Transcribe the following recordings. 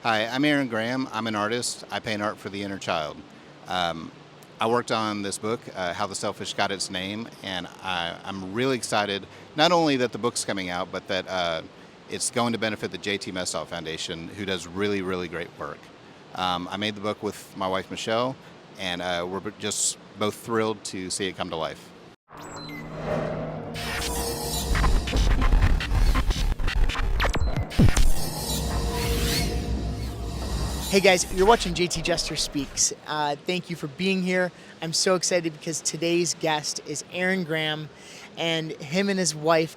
Hi, I'm Aaron Graham. I'm an artist. I paint art for the inner child. Um, I worked on this book, How the Sailfish Got Its Name, and I'm really excited not only that the book's coming out, but that it's going to benefit the JT Jester Foundation, who does really, really great work. I made the book with my wife, Michelle, and we're just both thrilled to see it come to life. Hey guys, you're watching JT Jester Speaks. Thank you for being here. I'm so excited because today's guest is Aaron Graham, and him and his wife,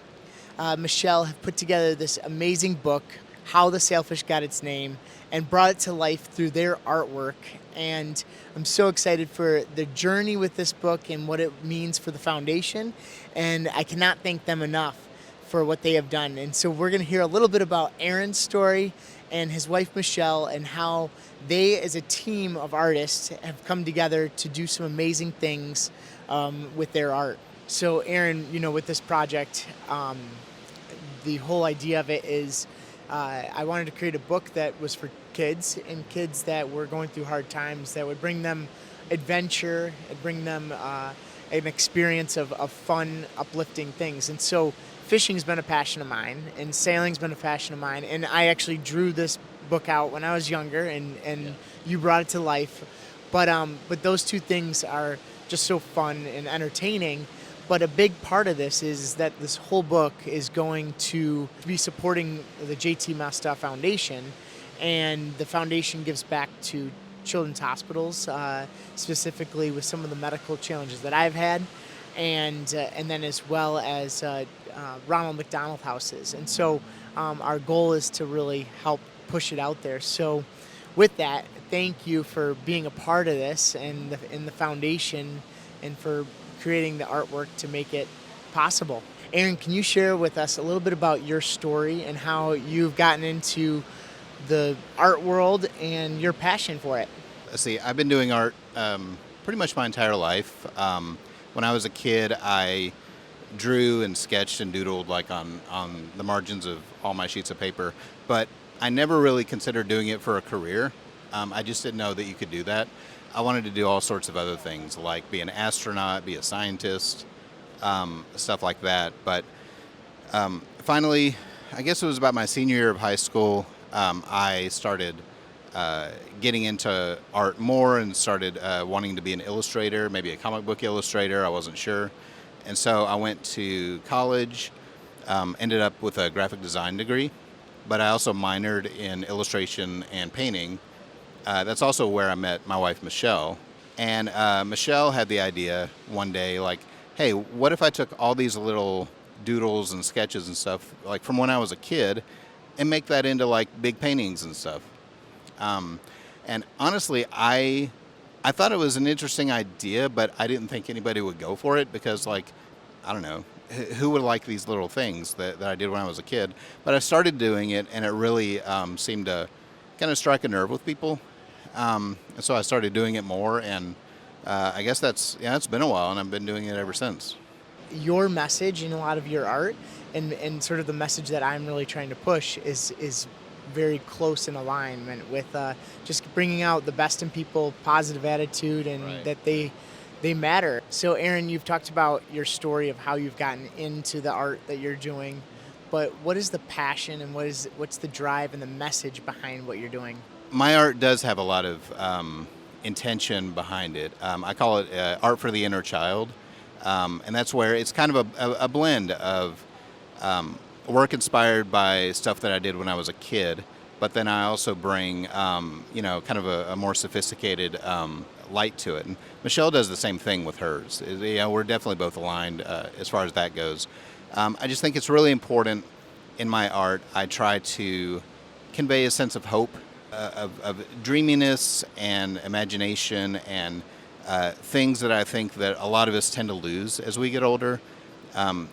Michelle, have put together this amazing book, How the Sailfish Got Its Name, and brought it to life through their artwork. And I'm so excited for the journey with this book and what it means for the foundation, and I cannot thank them enough for what they have done. And so we're going to hear a little bit about Aaron's story and his wife Michelle and how they as a team of artists have come together to do some amazing things with their art. So Aaron, with this project, the whole idea of it is I wanted to create a book that was for kids and kids that were going through hard times, that would bring them adventure and bring them an experience of fun, uplifting things. And so fishing's been a passion of mine, and sailing's been a passion of mine. And I actually drew this book out when I was younger, and you brought it to life. But those two things are just so fun and entertaining. But a big part of this is that this whole book is going to be supporting the JT Jester Foundation, and the foundation gives back to children's hospitals, specifically with some of the medical challenges that I've had, and then as well as Ronald McDonald houses. And so our goal is to really help push it out there. So with that, thank you for being a part of this and in the foundation, and for creating the artwork to make it possible. Aaron, can you share with us a little bit about your story and how you've gotten into the art world and your passion for it? See, I've been doing art pretty much my entire life. When I was a kid, I drew and sketched and doodled like on the margins of all my sheets of paper, but I never really considered doing it for a career. I just didn't know that you could do that. I wanted to do all sorts of other things, like be an astronaut, be a scientist, stuff like that. But finally, I guess it was about my senior year of high school, I started getting into art more and started wanting to be an illustrator, maybe a comic book illustrator. I wasn't sure. And so I went to college, ended up with a graphic design degree, but I also minored in illustration and painting. That's also where I met my wife, Michelle. And Michelle had the idea one day, like, hey, what if I took all these little doodles and sketches and stuff, like from when I was a kid, and make that into like big paintings and stuff. And honestly, I thought it was an interesting idea, but I didn't think anybody would go for it because, like, I don't know, who would like these little things that I did when I was a kid? But I started doing it, and it really seemed to kind of strike a nerve with people. And so I started doing it more, and I guess it's been a while, and I've been doing it ever since. Your message in a lot of your art, and sort of the message that I'm really trying to push is very close in alignment with just bringing out the best in people, positive attitude, and Right. that they matter. So Aaron, you've talked about your story of how you've gotten into the art that you're doing, but what is the passion and what's the drive and the message behind what you're doing? My art does have a lot of intention behind it. I call it art for the inner child, and that's where it's kind of a blend of work inspired by stuff that I did when I was a kid, but then I also bring, kind of a more sophisticated light to it. And Michelle does the same thing with hers. We're definitely both aligned as far as that goes. I just think it's really important in my art. I try to convey a sense of hope, of dreaminess and imagination, and things that I think that a lot of us tend to lose as we get older.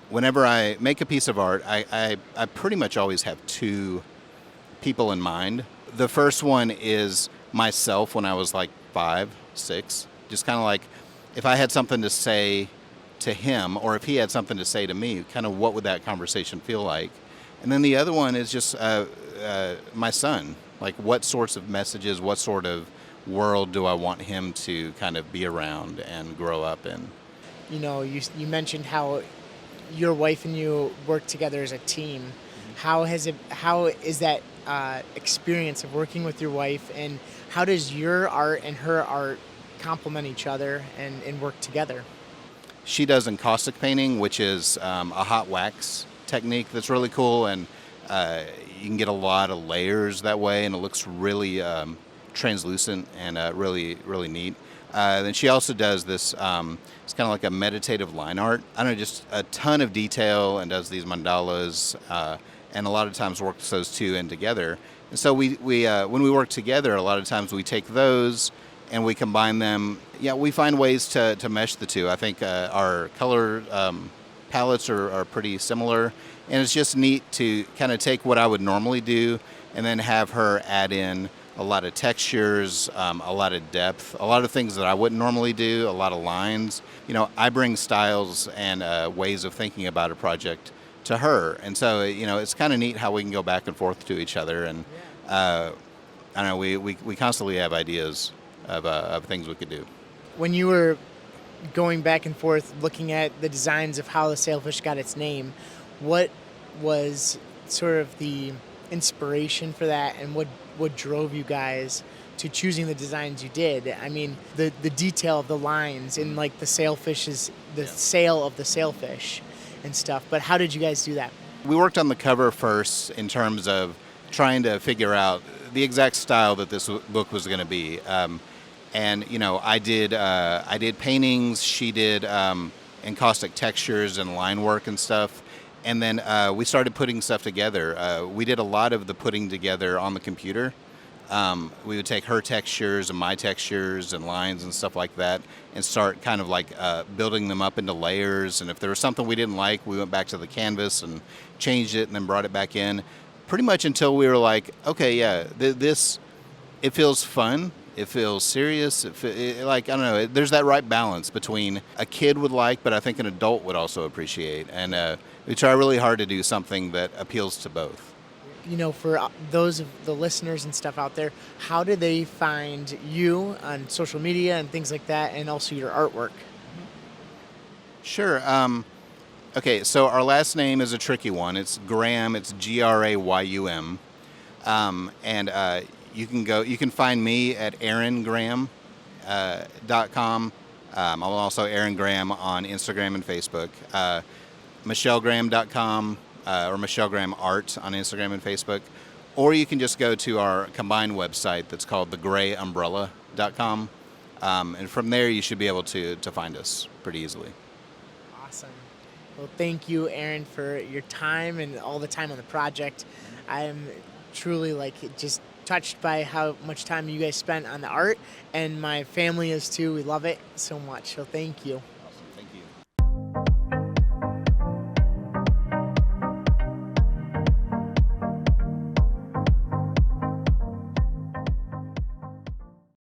Whenever I make a piece of art, I pretty much always have two people in mind. The first one is myself when I was like 5, 6. Just kind of like if I had something to say to him, or if he had something to say to me, kind of what would that conversation feel like? And then the other one is just my son. Like, what sorts of messages, what sort of world do I want him to kind of be around and grow up in? You know, you mentioned how your wife and you work together as a team. How is that experience of working with your wife, and how does your art and her art complement each other and work together? She does encaustic painting, which is a hot wax technique that's really cool, and you can get a lot of layers that way, and it looks really translucent and really, really neat. Then she also does this, it's kind of like a meditative line art. I don't know, just a ton of detail, and does these mandalas, and a lot of times works those two in together. And so we when we work together, a lot of times we take those and we combine them. Yeah, we find ways to mesh the two. I think our color palettes are pretty similar, and it's just neat to kind of take what I would normally do and then have her add in a lot of textures, a lot of depth, a lot of things that I wouldn't normally do, a lot of lines. You know, I bring styles and ways of thinking about a project to her, and so you know, it's kind of neat how we can go back and forth to each other, and I don't know, we constantly have ideas of things we could do. When you were going back and forth looking at the designs of how the Sailfish got its name, what was sort of the inspiration for that, and what drove you guys to choosing the designs you did? I mean, the detail of the lines and like the sailfishes, the sail of the sailfish and stuff. But how did you guys do that? We worked on the cover first in terms of trying to figure out the exact style that this book was going to be. And you know, I did paintings. She did encaustic textures and line work and stuff. And then we started putting stuff together. We did a lot of the putting together on the computer. We would take her textures and my textures and lines and stuff like that, and start kind of like building them up into layers. And if there was something we didn't like, we went back to the canvas and changed it, and then brought it back in. Pretty much until we were like, okay, yeah, this, it feels fun. It feels serious. Like, I don't know, there's that right balance between a kid would like, but I think an adult would also appreciate. And we try really hard to do something that appeals to both. You know, for those of the listeners and stuff out there, how do they find you on social media and things like that, and also your artwork? Sure. Okay, so our last name is a tricky one. It's Graham. It's Graym. And you can find me at aarongraham.com. I'm also Aaron Graham on Instagram and Facebook. MichelleGraham.com. Or Michelle Graham Art on Instagram and Facebook. Or you can just go to our combined website that's called thegrayumbrella.com. And from there, you should be able to find us pretty easily. Awesome. Well, thank you, Aaron, for your time and all the time on the project. I'm truly just touched by how much time you guys spent on the art, and my family is too. We love it so much. So thank you.